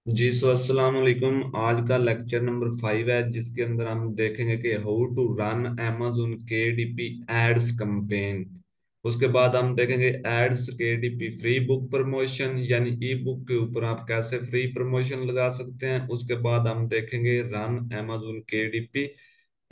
जी अस्सलाम वालेकुम। आज का लेक्चर नंबर 5 है, जिसके अंदर हम देखेंगे कि how to run amazon KDP ads campaign. उसके बाद हम देखेंगे ads KDP free book promotion, यानी ई बुक के ऊपर आप कैसे फ्री प्रमोशन लगा सकते हैं। उसके बाद हम देखेंगे run amazon KDP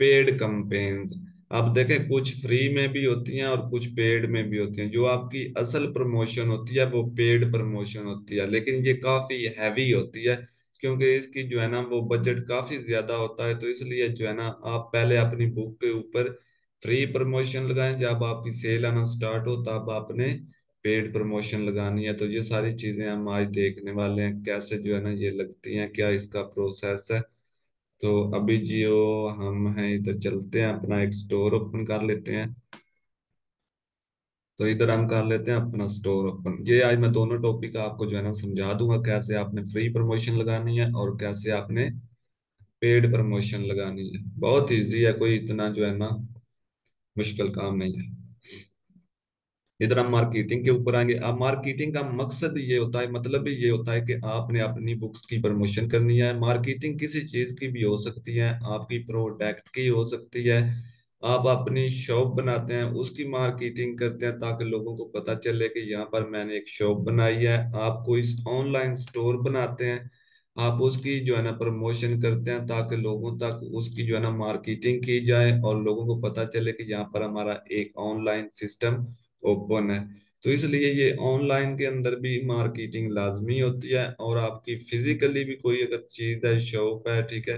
paid campaigns. आप देखें, कुछ फ्री में भी होती हैं और कुछ पेड में भी होती हैं। जो आपकी असल प्रमोशन होती है वो पेड प्रमोशन होती है, लेकिन ये काफी हैवी होती है, क्योंकि इसकी जो है ना वो बजट काफी ज्यादा होता है। तो इसलिए जो है ना आप पहले अपनी बुक के ऊपर फ्री प्रमोशन लगाएं, जब आपकी सेल आना स्टार्ट हो तब आपने पेड प्रमोशन लगानी है। तो ये सारी चीजें हम आज देखने वाले हैं, कैसे जो है ना ये लगती हैं, क्या इसका प्रोसेस है। तो अभी जियो हम हैं इधर, चलते हैं अपना एक स्टोर ओपन कर लेते हैं। तो इधर हम कर लेते हैं अपना स्टोर ओपन। ये आज मैं दोनों टॉपिक आपको जो है ना समझा दूंगा, कैसे आपने फ्री प्रमोशन लगानी है और कैसे आपने पेड प्रमोशन लगानी है। बहुत इजी है, कोई इतना जो है ना मुश्किल काम नहीं है। इधर हम मार्केटिंग के ऊपर आएंगे। अब मार्केटिंग का मकसद ये होता है, मतलब भी ये होता है कि आपने अपनी बुक्स की प्रमोशन करनी है। मार्केटिंग किसी चीज की भी हो सकती है, आपकी प्रोडक्ट की हो सकती है। आप अपनी शॉप बनाते हैं, उसकी मार्केटिंग करते हैं ताकि लोगों को पता चले कि यहाँ पर मैंने एक शॉप बनाई है। आप कोई ऑनलाइन स्टोर बनाते हैं, आप उसकी जो है ना प्रमोशन करते हैं ताकि लोगों तक उसकी जो है ना मार्केटिंग की जाए और लोगों को पता चले कि यहाँ पर हमारा एक ऑनलाइन सिस्टम ओपन है। तो इसलिए ये ऑनलाइन के अंदर भी मार्केटिंग लाजमी होती है। और आपकी फिजिकली भी कोई अगर चीज है, शॉप है, ठीक है,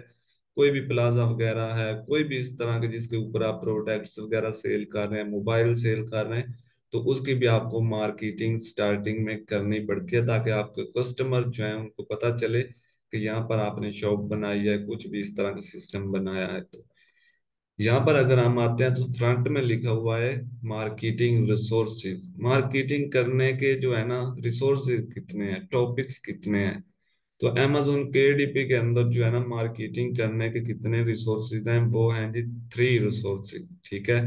कोई भी प्लाजा वगैरह है, कोई भी इस तरह के जिसके ऊपर आप प्रोडक्ट्स वगैरह सेल कर रहे हैं, मोबाइल सेल कर रहे हैं, तो उसकी भी आपको मार्केटिंग स्टार्टिंग में करनी पड़ती है ताकि आपके कस्टमर जो है उनको पता चले कि यहाँ पर आपने शॉप बनाई है, कुछ भी इस तरह का सिस्टम बनाया है। तो यहाँ पर अगर हम आते हैं तो फ्रंट में लिखा हुआ है मार्केटिंग रिसोर्सेज। मार्केटिंग करने के जो है ना रिसोर्सेज कितने हैं, टॉपिक्स कितने हैं। तो amazon KDP के अंदर जो है ना मार्केटिंग करने के कितने रिसोर्सेज हैं, वो हैं जी 3 रिसोर्सेज। ठीक है,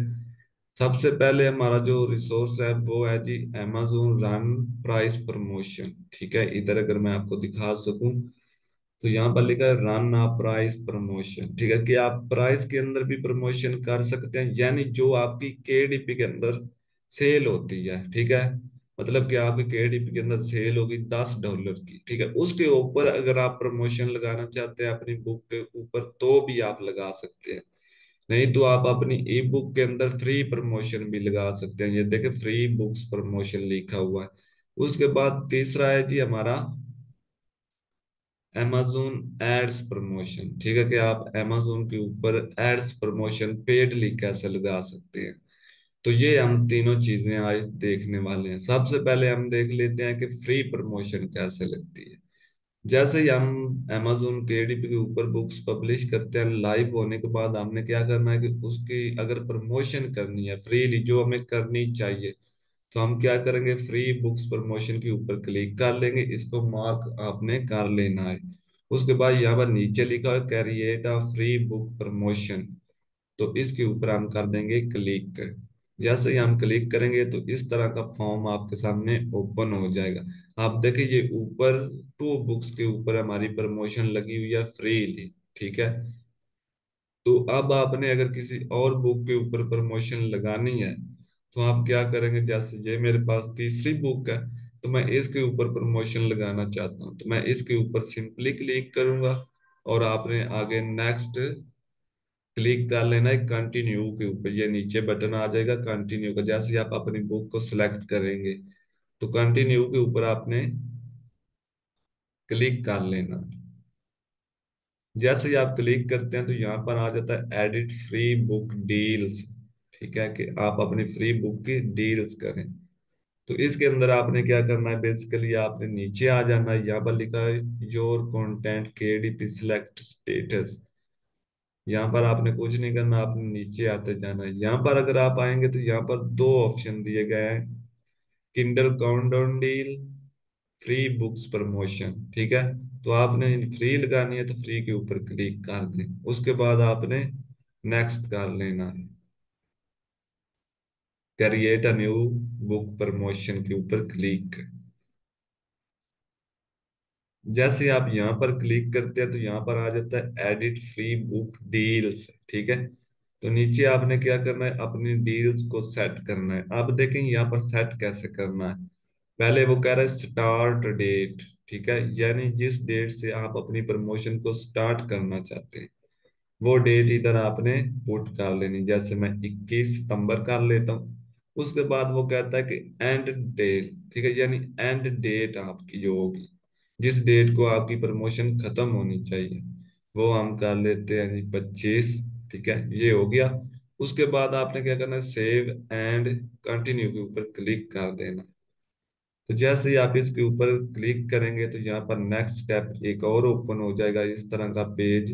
सबसे पहले हमारा जो रिसोर्स है वो है जी amazon रन प्राइस प्रमोशन। ठीक है, इधर अगर मैं आपको दिखा सकूं तो यहाँ पर लिखा है रन अ प्राइस प्रमोशन। ठीक है, कि आप प्राइस के अंदर भी प्रमोशन कर सकते हैं, यानी जो आपकी KDP के अंदर सेल होती है। ठीक है, मतलब कि आपकी KDP के अंदर सेल होगी $10 की, ठीक है, उसके ऊपर अगर आप प्रमोशन लगाना चाहते हैं अपनी बुक के ऊपर तो भी आप लगा सकते हैं। नहीं तो आप अपनी ई बुक के अंदर फ्री प्रमोशन भी लगा सकते हैं। ये देखें, फ्री बुक्स प्रमोशन लिखा हुआ है। उसके बाद तीसरा है जी हमारा amazon एड्स प्रमोशन। ठीक है, कि आप amazon के ऊपर एड्स प्रमोशन पेडली कैसे लगा सकते हैं। तो ये हम तीनों चीजें आज देखने वाले हैं। सबसे पहले हम देख लेते हैं कि फ्री प्रमोशन कैसे लगती है। जैसे ही हम amazon KDP के ऊपर बुक्स पब्लिश करते हैं, लाइव होने के बाद हमने क्या करना है कि उसकी अगर प्रमोशन करनी है फ्रीली, जो हमें करनी चाहिए, तो हम क्या करेंगे, फ्री बुक्स प्रमोशन के ऊपर क्लिक कर लेंगे। इसको मार्क आपने कर लेना है। उसके बाद यहाँ पर नीचे लिखा है create a free book promotion, तो इसके ऊपर हम कर देंगे क्लिक। जैसे ही हम क्लिक करेंगे तो इस तरह का फॉर्म आपके सामने ओपन हो जाएगा। आप देखिए, ये ऊपर 2 बुक्स के ऊपर हमारी प्रमोशन लगी हुई है फ्रीली। ठीक है, तो अब आपने अगर किसी और बुक के ऊपर प्रमोशन लगानी है तो आप क्या करेंगे, जैसे ये मेरे पास तीसरी बुक है तो मैं इसके ऊपर प्रमोशन लगाना चाहता हूँ, तो मैं इसके ऊपर सिंपली क्लिक करूंगा और आपने आगे नेक्स्ट क्लिक कर लेना है। कंटिन्यू के ऊपर ये नीचे बटन आ जाएगा कंटिन्यू का। जैसे ही आप अपनी बुक को सिलेक्ट करेंगे तो कंटिन्यू के ऊपर आपने क्लिक कर लेना। जैसे ही आप क्लिक करते हैं तो यहाँ पर आ जाता है एडिट फ्री बुक डील्स। ठीक है, कि आप अपनी फ्री बुक की डील्स करें। तो इसके अंदर आपने क्या करना है, बेसिकली आपने नीचे आ जाना है। यहाँ पर लिखा है your content KDP select status. यहाँ पर आपने कुछ नहीं करना, आपने नीचे आते जाना है। यहाँ पर अगर आप आएंगे तो यहाँ पर 2 ऑप्शन दिए गए हैं, Kindle countdown deal, free books promotion. ठीक है, तो आपने फ्री लगानी है तो फ्री के ऊपर क्लिक कर दें। उसके बाद आपने नेक्स्ट कर लेना है, create a new book promotion के ऊपर क्लिक। जैसे आप यहाँ पर क्लिक करते हैं तो यहाँ पर आ जाता है एडिट फ्री बुक डील्स, ठीक है। तो नीचे आपने क्या करना है, अपनी डील्स को सेट करना है। अब देखें यहाँ पर सेट कैसे करना है। पहले वो कह रहा है स्टार्ट डेट, ठीक है, यानी जिस डेट से आप अपनी प्रमोशन को स्टार्ट करना चाहते हैं वो डेट इधर आपने पुट कर लेनी। जैसे मैं 21 सितंबर कर लेता हूँ। उसके बाद वो कहता है कि एंड डेट, ठीक है, यानी एंड डेट आपकी जो होगी, जिस डेट को आपकी प्रमोशन खत्म होनी चाहिए, वो हम कर लेते हैं जी 25, ठीक है, ये हो गया। उसके बाद आपने क्या करना है, सेव एंड कंटिन्यू के ऊपर क्लिक कर देना। तो जैसे ही आप इसके ऊपर क्लिक करेंगे तो यहाँ पर नेक्स्ट स्टेप एक और ओपन हो जाएगा, इस तरह का पेज।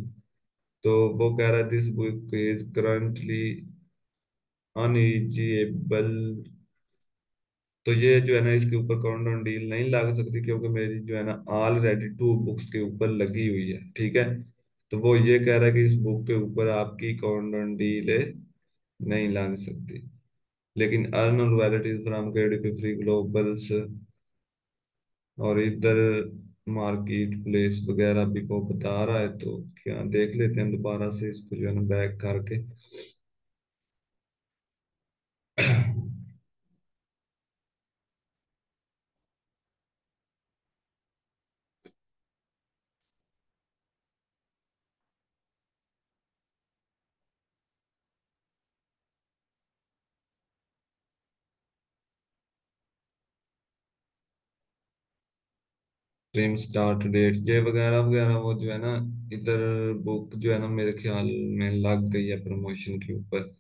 तो वो कह रहा है दिस बुक इज करंटली अनइजिएबल। तो ये जो है ना, इसके ऊपर काउंटडाउन डील नहीं लग सकती क्योंकि मेरी जो है ना ऑलरेडी 2 बुक्स के ऊपर लगी हुई है, ठीक है। तो वो ये कह रहा है कि इस बुक के ऊपर आपकी काउंटडाउन डील नहीं लग सकती। लेकिन earn royalties from credit free Global's और इधर मार्केट प्लेस वगैरह भी वो बता रहा है। तो क्या देख लेते हैं दोबारा से इसको जो है ना बैक करके। स्ट्रीम स्टार्ट डेट ये वगैरह वगैरह वो जो है ना, इधर बुक जो है ना मेरे ख्याल में लग गई है प्रमोशन के ऊपर।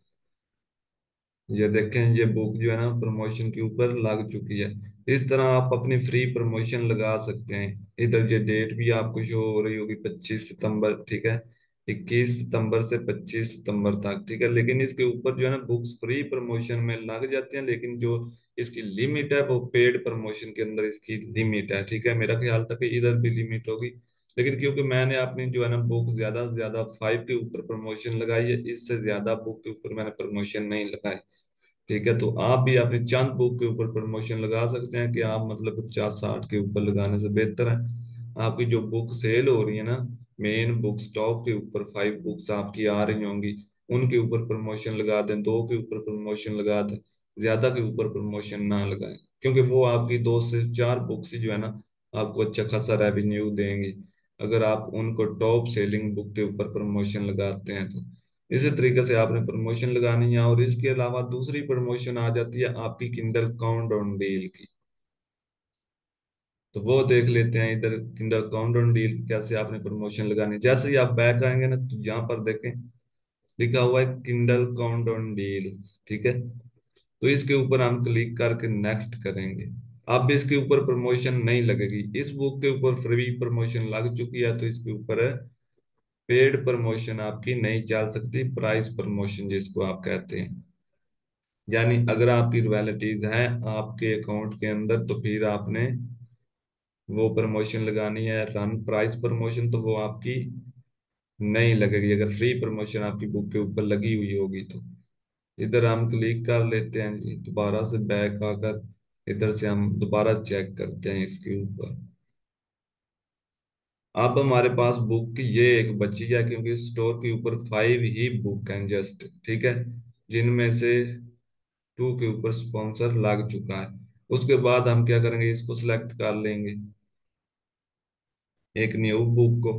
ये देखें, ये बुक जो है ना प्रमोशन के ऊपर लग चुकी है। इस तरह आप अपनी फ्री प्रमोशन लगा सकते हैं। इधर ये डेट भी आपको शो हो रही होगी 25 सितंबर, ठीक है, 21 सितंबर से 25 सितंबर तक, ठीक है। लेकिन इसके ऊपर जो है ना बुक्स फ्री प्रमोशन में लग जाती हैं, लेकिन जो इसकी लिमिट है वो पेड प्रमोशन के अंदर इसकी लिमिट है, ठीक है। मेरा ख्याल था कि इधर भी लिमिट होगी, लेकिन क्योंकि मैंने अपनी जो है ना बुक ज्यादा से ज्यादा 5 के ऊपर प्रमोशन लगाई है, इससे ज्यादा बुक के ऊपर मैंने प्रमोशन नहीं लगाई, ठीक है। तो आप भी अपनी चंद बुक के ऊपर प्रमोशन लगा सकते हैं कि आप मतलब 50-60 के ऊपर लगाने से बेहतर है आपकी जो बुक सेल हो रही है ना, मेन बुक स्टॉक के ऊपर 5 बुक्स आपकी आ रही होंगी, उनके ऊपर प्रमोशन लगा दें, 2 के ऊपर प्रमोशन लगा दें, ज्यादा के ऊपर प्रमोशन ना लगाएं। क्योंकि वो आपकी 2 से 4 बुक्स ही जो है ना आपको अच्छा खासा रेवेन्यू देंगी, अगर आप उनको टॉप सेलिंग बुक के ऊपर प्रमोशन लगाते हैं तो। इसी तरीके से आपने प्रमोशन लगानी है। और इसके अलावा दूसरी प्रमोशन आ जाती है आपकी किंडर काउंटडाउन डील की। तो वो देख लेते हैं इधर किंडर काउंटडाउन डील कैसे आपने प्रमोशन लगानी है। जैसे ही आप बैक आएंगे ना तो यहाँ पर देखें लिखा हुआ है किंडल काउंटडाउन डील, ठीक है। तो इसके ऊपर हम क्लिक करके नेक्स्ट करेंगे। अब इसके ऊपर प्रमोशन नहीं लगेगी, इस बुक के ऊपर फ्री प्रमोशन लग चुकी है, तो इसके ऊपर है पेड प्रमोशन आपकी नहीं चल सकती, प्राइस प्रमोशन जिसको आप कहते हैं। यानी अगर आपकी रॉयल्टीज हैं आपके अकाउंट के अंदर तो फिर आपने वो प्रमोशन लगानी है रन प्राइस प्रमोशन, तो वो आपकी नहीं लगेगी अगर फ्री प्रमोशन आपकी बुक के ऊपर लगी हुई होगी तो। इधर हम क्लिक कर लेते हैं जी, दोबारा से बैक आकर इधर से हम दोबारा चेक करते हैं इसके ऊपर। अब हमारे पास बुक ये एक बची है क्योंकि स्टोर के ऊपर 5 ही बुक हैं जस्ट, ठीक है, जिनमें से 2 के ऊपर स्पॉन्सर लग चुका है। उसके बाद हम क्या करेंगे, इसको सिलेक्ट कर लेंगे एक न्यू बुक को।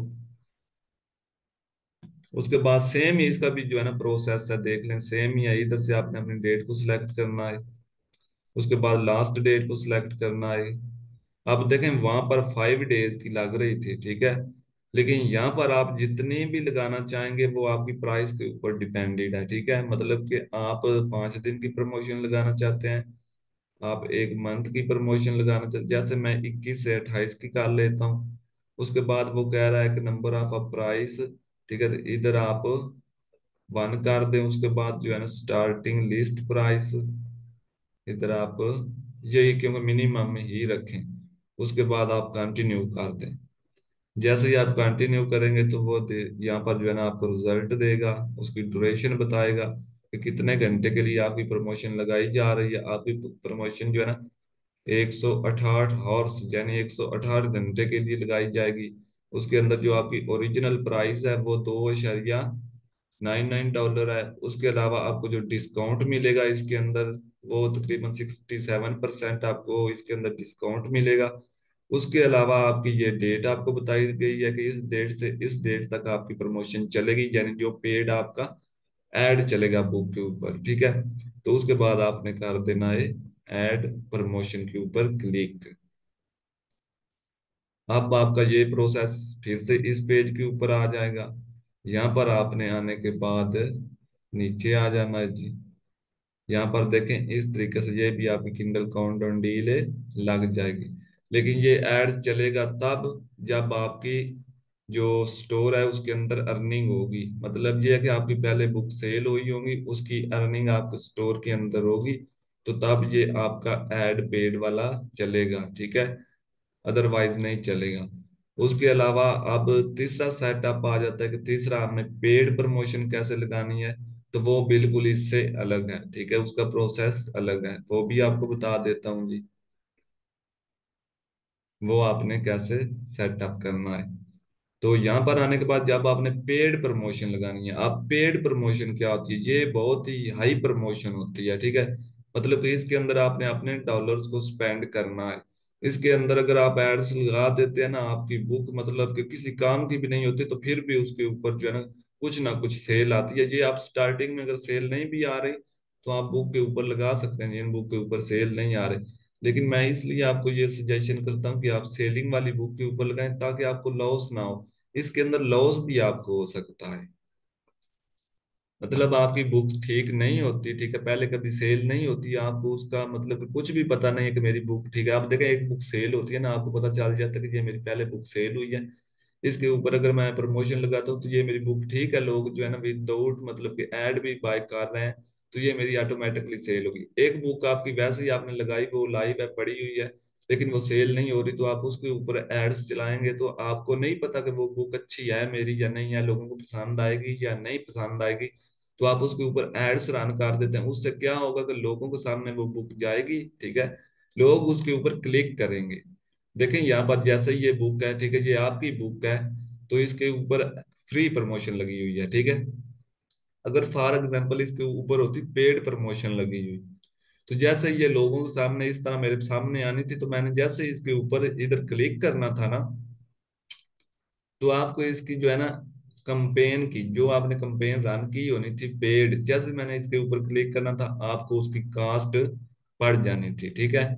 उसके बाद सेम ही इसका भी जो है ना प्रोसेस है, देख लें सेम ही है। इधर से आपने अपनी डेट को सिलेक्ट करना है, उसके बाद लास्ट डेट को सिलेक्ट करना है। अब देखें वहां पर 5 डेज की लग रही थी, ठीक है, लेकिन यहाँ पर आप जितनी भी लगाना चाहेंगे वो आपकी प्राइस के ऊपर डिपेंडेड है, ठीक है। मतलब कि आप 5 दिन की प्रमोशन लगाना चाहते हैं, आप 1 मंथ की प्रमोशन लगाना चाहते, जैसे मैं 21 से 28 की कर लेता हूँ। उसके बाद वो कह रहा है कि नंबर ऑफ अ प्राइस, ठीक है, तो इधर आप 1 कर दें। उसके बाद जो है ना स्टार्टिंग लिस्ट प्राइस, इधर आप यही क्योंकि मिनिमम में ही रखें। उसके बाद आप कंटिन्यू कर दें। जैसे ही आप कंटिन्यू करेंगे तो वो यहाँ पर जो है ना आपको रिजल्ट देगा, उसकी ड्यूरेशन बताएगा कि कितने घंटे के लिए आपकी प्रमोशन लगाई जा रही है। आपकी प्रमोशन जो है ना 168 हॉर्स यानी 168 घंटे के लिए लगाई जाएगी। उसके अंदर जो आपकी ओरिजिनल प्राइस है वो 2.99 डॉलर है। उसके अलावा आपको जो डिस्काउंट मिलेगा इसके अंदर, वो तकरीबन 67% आपको इसके अंदर डिस्काउंट मिलेगा। उसके अलावा आपकी ये डेट आपको बताई गई है कि इस डेट से इस डेट तक आपकी प्रमोशन चलेगी, यानी जो पेड आपका ऐड चलेगा बुक के ऊपर, ठीक है। तो उसके बाद आपने कर देना है ऐड प्रमोशन के ऊपर क्लिक। अब आपका ये प्रोसेस फिर से इस पेज के ऊपर आ जाएगा। यहाँ पर आपने आने के बाद नीचे आ जाना है जी। यहाँ पर देखें इस तरीके से ये भी आपकी किंडल काउंटडाउन डील लग जाएगी। लेकिन ये ऐड चलेगा तब जब आपकी जो स्टोर है उसके अंदर अर्निंग होगी। मतलब ये है कि आपकी पहले बुक सेल हुई होगी, उसकी अर्निंग आपके स्टोर के अंदर होगी, तो तब ये आपका ऐड पेड वाला चलेगा, ठीक है। अदरवाइज नहीं चलेगा। उसके अलावा अब तीसरा सेटअप आ जाता है कि तीसरा हमने पेड प्रमोशन कैसे लगानी है। तो वो बिल्कुल इससे अलग है, ठीक है, उसका प्रोसेस अलग है, वो भी आपको बता देता हूँ जी। वो आपने कैसे सेटअप करना है। तो यहाँ पर आने के बाद जब आपने पेड प्रमोशन लगानी है, अब पेड प्रमोशन क्या होती है, ये बहुत ही हाई प्रमोशन होती है, ठीक है। मतलब कि इसके अंदर आपने अपने डॉलर्स को स्पेंड करना है। इसके अंदर अगर आप एड्स लगा देते हैं ना, आपकी बुक मतलब कि किसी काम की भी नहीं होती, तो फिर भी उसके ऊपर जो है ना कुछ सेल आती है। ये आप स्टार्टिंग में अगर सेल नहीं भी आ रही, तो आप बुक के ऊपर लगा सकते हैं जिन बुक के ऊपर सेल नहीं आ रही। लेकिन मैं इसलिए आपको ये सजेशन करता हूँ कि आप सेलिंग वाली बुक के ऊपर लगाएं, ताकि आपको लॉस ना हो। इसके अंदर लॉस भी आपको हो सकता है। मतलब आपकी बुक्स ठीक नहीं होती, ठीक है, पहले कभी सेल नहीं होती, आपको उसका मतलब कुछ भी पता नहीं है कि मेरी बुक ठीक है। आप देखें एक बुक सेल होती है ना, आपको पता चल जाता है कि ये मेरी पहले बुक सेल हुई है। इसके ऊपर अगर मैं प्रमोशन लगाता हूँ तो ये मेरी बुक ठीक है, लोग जो है ना विदाउट मतलब कि ऐड भी बाय कर रहे हैं, तो ये मेरी ऑटोमेटिकली सेल होगी। एक बुक आपकी वैसे ही आपने लगाई, वो लाइव है, पड़ी हुई है, लेकिन वो सेल नहीं हो रही, तो आप उसके ऊपर एड्स चलाएंगे तो आपको नहीं पता कि वो बुक अच्छी है मेरी या नहीं है, लोगों को पसंद आएगी या नहीं पसंद आएगी। तो आप उसके ऊपर एड्स रन कर देते हैं, उससे क्या होगा कि लोगों के सामने वो बुक जाएगी, ठीक है, लोग उसके ऊपर क्लिक करेंगे। देखें यहाँ पर जैसे ही ये बुक है, ठीक है, ये आपकी बुक है, तो इसके ऊपर फ्री प्रमोशन लगी हुई है, ठीक है। अगर फॉर एग्जाम्पल इसके ऊपर होती पेड प्रमोशन लगी हुई, तो जैसे ये लोगों के सामने इस तरह मेरे सामने आनी थी, तो मैंने जैसे ही इसके ऊपर इधर क्लिक करना था ना, तो आपको इसकी जो है ना कंपेन की, जो आपने कंपेन रन की होनी थी पेड, जैसे मैंने इसके ऊपर क्लिक करना था, आपको उसकी कास्ट पड़ जानी थी, ठीक है।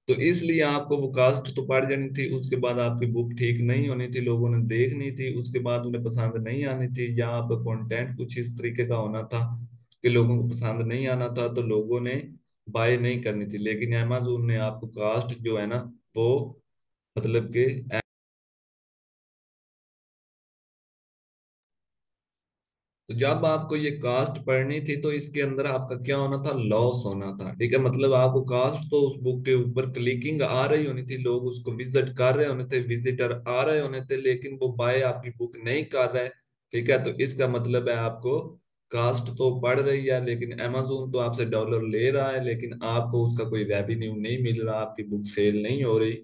तो इसलिए आपको वो कास्ट तो पड़ जानी थी, उसके बाद आपकी बुक ठीक नहीं होनी थी, लोगों ने देखनी थी, उसके बाद उन्हें पसंद नहीं आनी थी, या आपका कंटेंट कुछ इस तरीके का होना था कि लोगों को पसंद नहीं आना था, तो लोगों ने बाय नहीं करनी थी। लेकिन अमेजोन ने आपको कास्ट जो है ना वो मतलब कि, तो जब आपको ये कास्ट पढ़नी थी तो इसके अंदर आपका क्या होना था, लॉस होना था, ठीक है। मतलब आपको कास्ट तो उस बुक के ऊपर क्लिकिंग आ रही होनी थी, लोग उसको विजिट कर रहे होने थे, विजिटर आ रहे होने थे, लेकिन वो बाय आपकी बुक नहीं कर रहे, ठीक है। तो इसका मतलब है आपको कास्ट तो पड़ रही है, लेकिन अमेजोन तो आपसे डॉलर ले रहा है, लेकिन आपको उसका कोई रेवेन्यू नहीं मिल रहा, आपकी बुक सेल नहीं हो रही।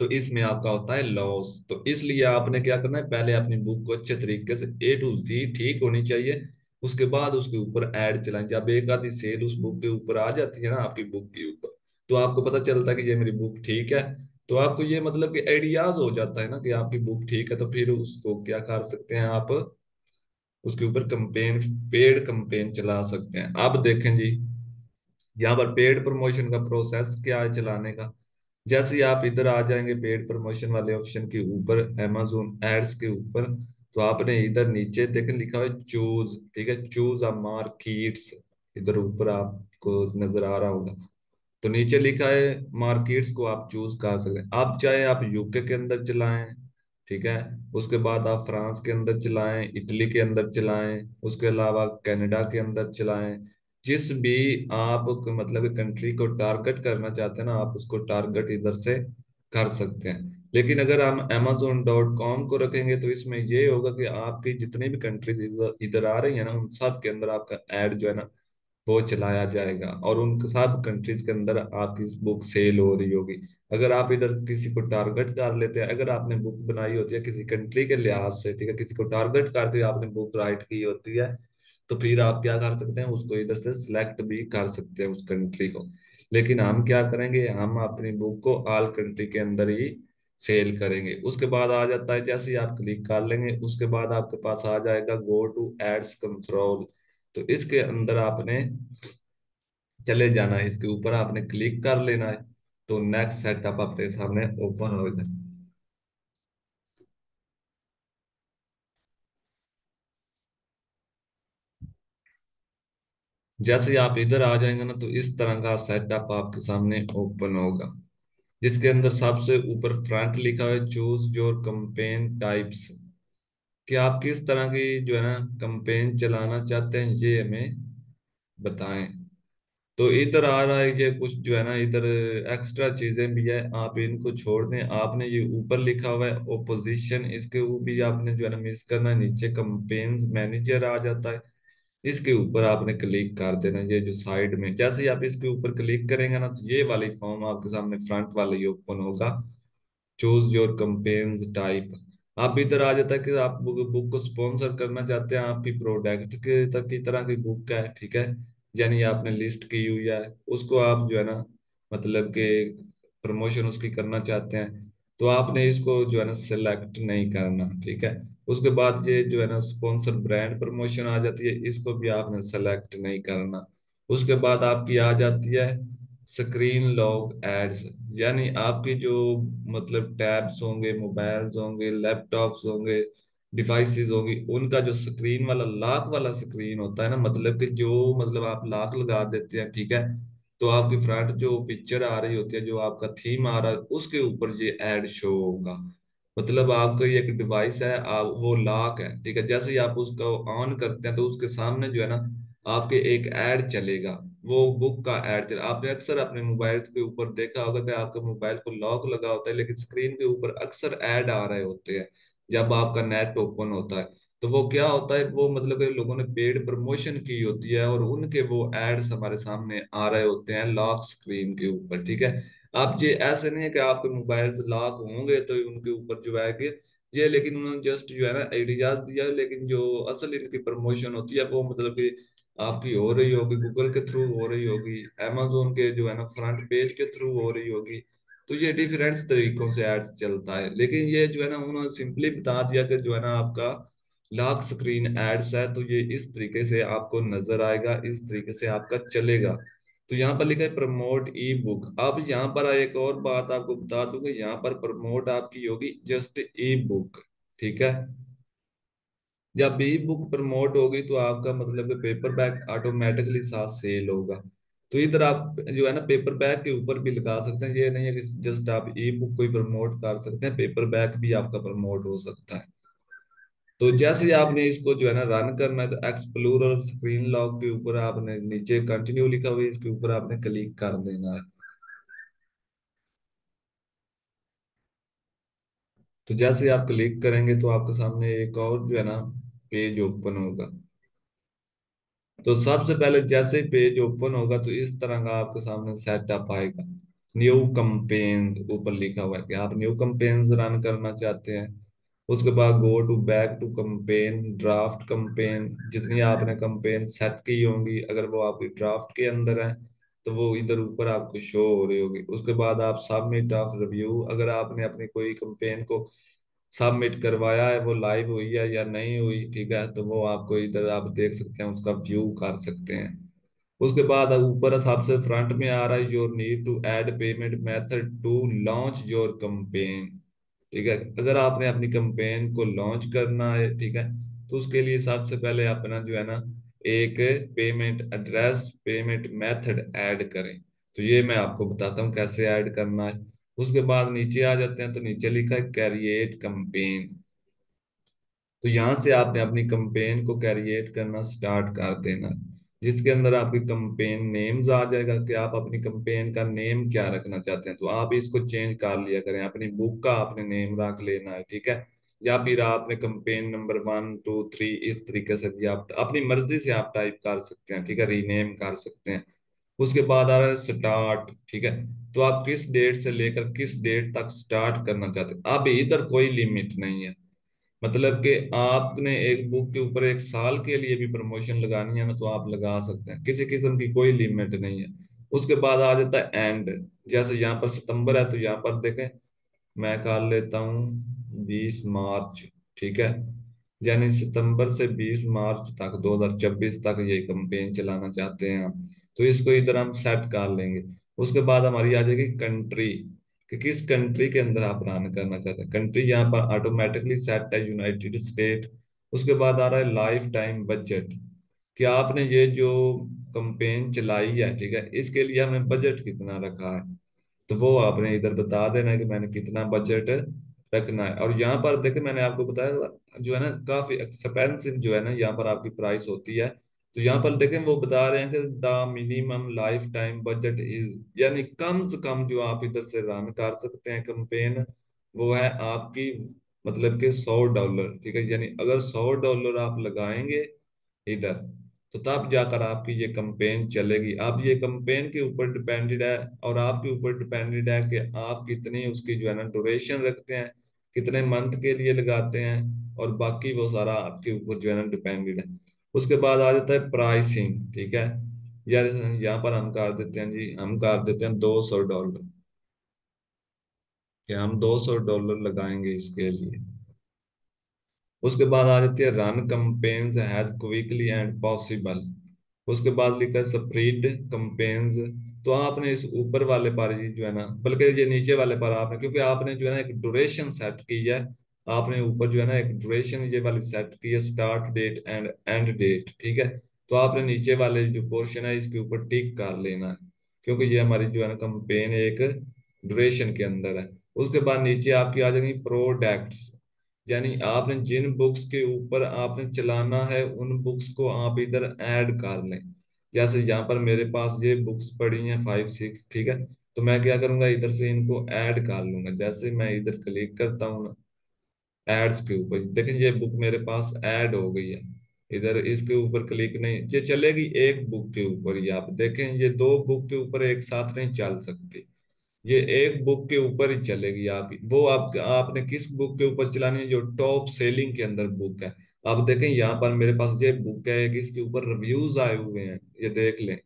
तो इसमें आपका होता है लॉस। तो इसलिए आपने क्या करना है, पहले अपनी बुक को अच्छे तरीके से A to Z ठीक होनी चाहिए, उसके बाद उसके ऊपर ऐड चलाएं। जब एक आधी सेल उस बुक के ऊपर आ जाती है ना, आपकी बुक के ऊपर, तो आपको पता चलता है कि ये मेरी बुक ठीक है। तो आपको ये मतलब कि आइडियाज हो जाता है ना कि आपकी बुक ठीक है, तो फिर उसको क्या कर सकते हैं आप, उसके ऊपर कंपेन, पेड कंपेन चला सकते हैं। अब देखें जी, यहाँ पर पेड प्रमोशन का प्रोसेस क्या है चलाने का। जैसे ही आप इधर आ जाएंगे पेड प्रमोशन वाले ऑप्शन के ऊपर, amazon एड्स के ऊपर, तो आपने इधर नीचे देखें लिखा हुआ है चूज, ठीक है, चूज अ मार्केट्स, इधर ऊपर आपको नजर आ रहा होगा। तो नीचे लिखा है मार्केट्स को आप चूज कर सकते हैं। आप चाहे आप यूके के अंदर चलाएं, ठीक है, उसके बाद आप फ्रांस के अंदर चलाएं, इटली के अंदर चलाएं, उसके अलावा कनाडा के अंदर चलाएं। जिस भी आप मतलब कंट्री को टारगेट करना चाहते हैं ना, आप उसको टारगेट इधर से कर सकते हैं। लेकिन अगर हम amazon.com को रखेंगे, तो इसमें ये होगा कि आपकी जितनी भी कंट्रीज इधर इधर आ रही है ना, उन सब के अंदर आपका ऐड जो है ना वो चलाया जाएगा, और उन सब कंट्रीज के अंदर आपकी बुक सेल हो रही होगी। अगर आप इधर किसी को टारगेट कर लेते हैं, अगर आपने बुक बनाई होती है किसी कंट्री के लिहाज से, ठीक है, किसी को टारगेट करके आपने बुक राइट की होती है, तो फिर आप क्या कर सकते हैं, उसको इधर से सिलेक्ट भी कर सकते हैं उस कंट्री को। लेकिन हम क्या करेंगे, हम अपनी बुक को ऑल कंट्री के अंदर ही सेल करेंगे। उसके बाद आ जाता है, जैसे ही आप क्लिक कर लेंगे उसके बाद आपके पास आ जाएगा गो टू एड्स कंट्रोल। तो इसके अंदर आपने चले जाना है, इसके ऊपर आपने क्लिक कर लेना है। तो नेक्स्ट सेटअप आपके सामने ओपन हो जाए। जैसे ही आप इधर आ जाएंगे ना, तो इस तरह का सेटअप आपके सामने ओपन होगा, जिसके अंदर सबसे ऊपर फ्रंट लिखा है चूज योर कंपेन टाइप्स, कि आप किस तरह की जो है ना कंपेन चलाना चाहते हैं, ये हमें बताएं। तो इधर आ रहा है ये कुछ जो है ना, इधर एक्स्ट्रा चीजें भी है, आप इनको छोड़ दें। आपने ये ऊपर लिखा हुआ है ओपोजिशन, इसके ऊपर भी आपने जो है ना मिस करना है। नीचे कंपेन्स मैनेजर आ जाता है, इसके ऊपर आपने क्लिक कर देना। ये जो साइड में जैसे ही आप इसके ऊपर क्लिक करेंगे ना, तो ये वाली फॉर्म आपके सामने फ्रंट वाला ही ओपन होगा, चूज योर कंपेन्स टाइप। आप इधर आ जाता है कि आप बुक को स्पॉन्सर करना चाहते हैं, आपकी प्रोडक्ट के तक की तरह की बुक है, ठीक है, यानी आपने लिस्ट की हुई है, उसको आप जो है ना मतलब कि प्रमोशन उसकी करना चाहते हैं, तो आपने इसको जो है ना सिलेक्ट नहीं करना, ठीक है। उसके बाद ये जो है ना स्पॉन्सर ब्रांड प्रमोशन आ जाती है, इसको भी आपने सेलेक्ट नहीं करना। उसके बाद आपकी आ जाती है स्क्रीन लॉग एड्स, यानी आपके जो मतलब टैब्स होंगे, मोबाइल्स होंगे, लैपटॉप्स होंगे, डिवाइसेस होंगी, उनका जो स्क्रीन वाला लॉक वाला स्क्रीन होता है ना, मतलब कि जो मतलब आप लॉक लगा देते हैं, ठीक है, तो आपकी फ्रंट जो पिक्चर आ रही होती है, जो आपका थीम आ रहा है, उसके ऊपर ये ऐड शो होगा। मतलब आपका ये एक डिवाइस है, आप वो लॉक है, ठीक है, जैसे ही आप उसको ऑन करते हैं तो उसके सामने जो है ना आपके एक ऐड चलेगा, वो बुक का ऐड चलेगा। आपने अक्सर अपने मोबाइल के ऊपर देखा होगा कि आपके मोबाइल को लॉक लगा होता है, लेकिन स्क्रीन के ऊपर अक्सर ऐड आ रहे होते हैं जब आपका नेट ओपन होता है। तो वो क्या होता है, वो मतलब कि लोगों ने पेड प्रमोशन की होती है, और उनके वो एड्स हमारे सामने आ रहे होते हैं लॉक स्क्रीन के ऊपर, ठीक है। आप ये ऐसे नहीं है कि आपके मोबाइल लॉक होंगे तो उनके ऊपर जो है कि ये, लेकिन उन्होंने जस्ट जो है ना आइडियाज दिया है, लेकिन जो असल इनकी प्रमोशन होती है वो मतलब कि आपकी हो रही होगी गूगल के थ्रू, हो रही होगी amazon के जो है ना फ्रंट पेज के थ्रू हो रही होगी। तो ये डिफरेंट तरीकों से एड्स चलता है, लेकिन ये जो है ना उन्होंने सिंपली बता दिया कि जो है ना आपका लॉक स्क्रीन एड्स है, तो ये इस तरीके से आपको नजर आएगा, इस तरीके से आपका चलेगा। तो यहाँ पर लिखा है प्रमोट ई बुक। अब यहाँ पर एक और बात आपको बता दूं कि यहाँ पर प्रमोट आपकी होगी जस्ट ई बुक, ठीक है। जब ई बुक प्रमोट होगी तो आपका मतलब कि पेपर बैग ऑटोमेटिकली साथ सेल होगा। तो इधर आप जो है ना पेपर बैग के ऊपर भी लगा सकते हैं, ये नहीं है कि जस्ट आप ई बुक को ही प्रमोट कर सकते हैं, पेपर बैग भी आपका प्रमोट हो सकता है। तो जैसे ही आपने इसको जो है ना रन करना है, तो एक्सप्लोर और स्क्रीन लॉक के ऊपर आपने नीचे कंटिन्यू लिखा हुआ है, इसके ऊपर आपने क्लिक कर देना है। तो जैसे ही आप क्लिक करेंगे तो आपके सामने एक और जो है ना पेज ओपन होगा। तो सबसे पहले जैसे ही पेज ओपन होगा तो इस तरह का आपके सामने सेटअप आएगा। न्यू कंपेन्स ऊपर लिखा हुआ है कि आप न्यू कंपेन्स रन करना चाहते हैं। उसके बाद go to back to campaign, draft campaign, जितनी आपने कंपेन सेट की होंगी अगर वो आपकी ड्राफ्ट के अंदर है तो वो इधर ऊपर आपको शो हो रही होगी। उसके बाद आप सबमिट ऑफ रिव्यू, अगर आपने अपनी कोई कंपेन को सबमिट करवाया है, वो लाइव हुई है या नहीं हुई, ठीक है, तो वो आपको इधर आप देख सकते हैं, उसका व्यू कर सकते हैं। उसके बाद अब ऊपर सबसे फ्रंट में आ रहा है your need to add payment method to launch your campaign, ठीक है। अगर आपने अपनी कंपेन को लॉन्च करना है, ठीक है, तो उसके लिए सबसे पहले अपना जो है ना एक payment address, payment method add करें। तो ये मैं आपको बताता हूँ कैसे ऐड करना है। उसके बाद नीचे आ जाते हैं, तो नीचे लिखा है कैरिएट कंपेन। तो यहाँ से आपने अपनी कंपेन को कैरिएट करना स्टार्ट कर देना, जिसके अंदर आपकी कंपेन नेम्स आ जाएगा कि आप अपनी कंपेन का नेम क्या रखना चाहते हैं। तो आप इसको चेंज कर लिया करें, अपनी बुक का आपने नेम रख लेना है, ठीक है। या फिर आपने कंपेन नंबर 1 2 3 इस तरीके से भी आप अपनी मर्जी से आप टाइप कर सकते हैं, ठीक है, रीनेम कर सकते हैं। उसके बाद आ रहा है स्टार्ट, ठीक है। तो आप किस डेट से लेकर किस डेट तक स्टार्ट करना चाहते हैं, अब इधर कोई लिमिट नहीं है। मतलब कि आपने एक बुक के ऊपर 1 साल के लिए भी प्रमोशन लगानी है ना, तो आप लगा सकते हैं, किसी किस्म की कोई लिमिट नहीं है। उसके बाद आ जाता है एंड। जैसे यहाँ पर सितंबर है, तो यहाँ पर देखें, मैं कर लेता हूँ 20 मार्च, ठीक है। यानी सितंबर से 20 मार्च तक 2026 तक ये कैंपेन चलाना चाहते हैं आप, तो इसको इधर हम सेट कर लेंगे। उसके बाद हमारी आ जाएगी कंट्री, कि किस कंट्री के अंदर आप रन करना चाहते हैं। कंट्री यहाँ पर ऑटोमेटिकली सेट है यूनाइटेड स्टेट। उसके बाद आ रहा है लाइफ टाइम बजट, कि आपने ये जो कैंपेन चलाई है, ठीक है, इसके लिए हमें बजट कितना रखा है। तो वो आपने इधर बता देना है कि मैंने कितना बजट रखना है। और यहाँ पर देखिए, मैंने आपको बताया जो है ना, काफी एक्सपेंसिव जो है ना यहाँ पर आपकी प्राइस होती है। तो यहाँ पर देखें, वो बता रहे हैं कि the minimum life time budget is, यानी कम से कम जो आप इधर से रन कर सकते हैं कैंपेन, वो है आपकी, मतलब कि $100, ठीक है। यानी अगर $100 आप लगाएंगे इधर, तो तब जाकर आपकी ये कंपेन चलेगी। अब ये कंपेन के ऊपर डिपेंडेड है, और आपके ऊपर डिपेंडेड है कि आप कितनी उसकी जो है ना ड्यूरेशन रखते हैं, कितने मंथ के लिए लगाते हैं, और बाकी वो सारा आपके ऊपर जो है ना डिपेंडेड है। उसके बाद आ जाता है प्राइसिंग, ठीक है। यार यहाँ पर हम कर देते हैं जी, हम कर देते हैं $200, कि हम $200 लगाएंगे इसके लिए। उसके बाद आ जाती है run companies has quickly and possible. उसके बाद लिखा है स्प्रेड कंपेन्स। तो आपने इस ऊपर वाले पर ही जो है ना, बल्कि ये नीचे वाले पर आपने, क्योंकि आपने जो है ना एक ड्यूरेशन सेट की है, आपने ऊपर जो है ना एक ड्यूरेशन ये वाली सेट की है, start date and end date, ठीक है। तो आपने नीचे वाले जो पोर्शन है इसके ऊपर टिक कर लेना है, क्योंकि ये हमारी जो है ना कंपेन एक ड्यूरेशन के अंदर है। उसके बाद नीचे आपकी आ जाएंगी प्रोडक्ट्स, यानी आपने जिन बुक्स के ऊपर आपने चलाना है उन बुक्स को आप इधर ऐड कर लें। जैसे यहाँ पर मेरे पास ये बुक्स पड़ी हैं 5 6, ठीक है। तो मैं क्या करूंगा, इधर से इनको ऐड कर लूंगा। जैसे मैं इधर क्लिक करता हूँ ना एड्स के ऊपर, देखें ये बुक मेरे पास ऐड हो गई है। इधर इसके ऊपर क्लिक नहीं, ये चलेगी एक बुक के ऊपर ही, आप देखें ये दो बुक के ऊपर एक साथ नहीं चल सकती, ये एक बुक के ऊपर ही चलेगी। आप वो आपने किस बुक के ऊपर चलानी है, जो टॉप सेलिंग के अंदर बुक है। आप देखें यहाँ पर मेरे पास ये बुक है कि इसके ऊपर रिव्यूज आए हुए हैं, ये देख लें,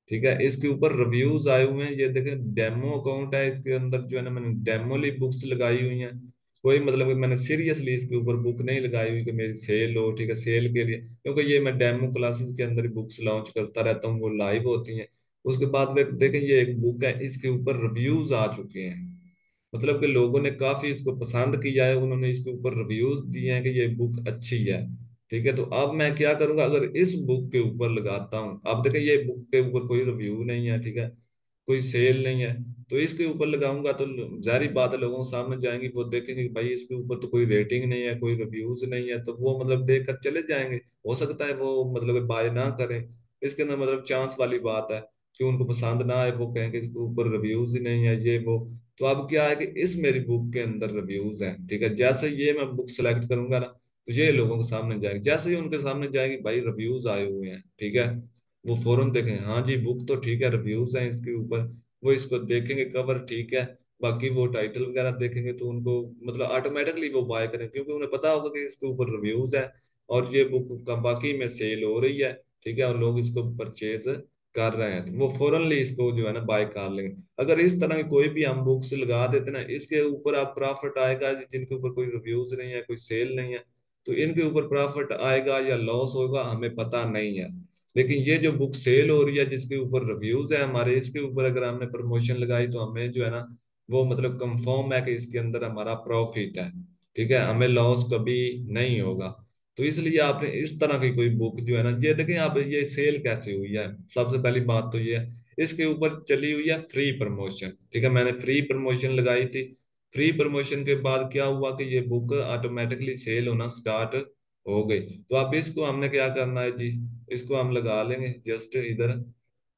ठीक है। इसके ऊपर रिव्यूज आए हुए हैं, ये देखें डेमो अकाउंट है, इसके अंदर जो है ना मैंने डेमोली बुक्स लगाई हुई हैं। कोई मतलब कि मैंने सीरियसली इसके ऊपर बुक नहीं लगाई हुई कि मेरी सेल हो, ठीक है, सेल के लिए, क्योंकि ये मैं डेमो क्लासेस के अंदर ही बुक्स लॉन्च करता रहता हूँ, वो लाइव होती हैं। उसके बाद वे देखें ये एक बुक है, इसके ऊपर रिव्यूज आ चुके हैं, मतलब कि लोगों ने काफी इसको पसंद किया है, उन्होंने इसके ऊपर रिव्यूज दिए हैं कि ये बुक अच्छी है, ठीक है। तो अब मैं क्या करूंगा, अगर इस बुक के ऊपर लगाता हूँ, अब देखिए ये बुक के ऊपर कोई रिव्यू नहीं है, ठीक है, कोई सेल नहीं है, तो इसके ऊपर लगाऊंगा तो जाहिर बात है लोगों के सामने जाएंगी, वो देखेंगे कि भाई इसके ऊपर तो कोई रेटिंग नहीं है, कोई रिव्यूज नहीं है, तो वो मतलब देख कर चले जाएंगे। हो सकता है वो मतलब बाय ना करें, इसके अंदर मतलब चांस वाली बात है कि उनको पसंद ना आए, वो कहेंगे इसके ऊपर रिव्यूज ही नहीं है ये वो। तो अब क्या है कि इस मेरी बुक के अंदर रिव्यूज हैं, ठीक है। जैसे ये मैं बुक सेलेक्ट करूंगा ना, तो ये लोगों के सामने जाएगी, जैसे ही उनके सामने जाएगी, भाई रिव्यूज आए हुए हैं, ठीक है, वो फौरन देखें हाँ जी बुक तो ठीक है, रिव्यूज हैं इसके ऊपर, वो इसको देखेंगे, कवर ठीक है, बाकी वो टाइटल वगैरह देखेंगे, तो उनको मतलब ऑटोमेटिकली वो बाय करें, क्योंकि उन्हें पता होगा कि इसके ऊपर रिव्यूज है, और ये बुक का बाकी में सेल हो रही है, ठीक है, और लोग इसको परचेज कर रहे हैं, तो वो फौरनली इसको जो है ना बाय कर लेंगे। अगर इस तरह की कोई भी हम बुक्स लगा देते ना, इसके ऊपर आप प्रॉफिट आएगा, जिनके ऊपर कोई रिव्यूज नहीं है, कोई सेल नहीं है, तो इनके ऊपर प्रॉफिट आएगा या लॉस होगा हमें पता नहीं है। लेकिन ये जो बुक सेल हो रही है, जिसके ऊपर रिव्यूज है हमारे, इसके ऊपर अगर हमने प्रमोशन लगाई, तो हमें जो है ना वो मतलब कंफर्म है कि इसके अंदर हमारा प्रॉफिट है, ठीक है, हमें लॉस कभी नहीं होगा। तो इसलिए आपने इस तरह की कोई बुक जो है ना, ये देखें आप, ये सेल कैसे हुई है, सबसे पहली बात तो ये है, इसके ऊपर चली हुई है फ्री प्रमोशन, ठीक है, मैंने फ्री प्रमोशन लगाई थी। फ्री प्रमोशन के बाद क्या हुआ कि ये बुक ऑटोमेटिकली सेल होना स्टार्ट हो गई। तो अब इसको हमने क्या करना है जी, इसको हम लगा लेंगे जस्ट इधर,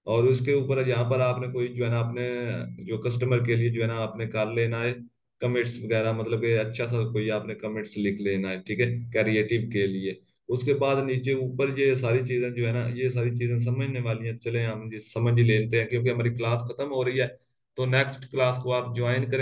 और उसके ऊपर यहाँ पर आपने कोई जो है ना अपने जो कस्टमर के लिए जो है ना आपने कर लेना है कमिट्स वगैरह, मतलब कि अच्छा सा कोई आपने कमिट्स लिख लेना है, ठीक है, क्रिएटिव के लिए। उसके बाद नीचे ऊपर ये सारी चीजें जो है ना, ये सारी चीजें समझने वाली हैं, चले हम ये समझ ही लेते हैं, क्योंकि हमारी क्लास खत्म हो रही है। तो नेक्स्ट क्लास को आप ज्वाइन करें।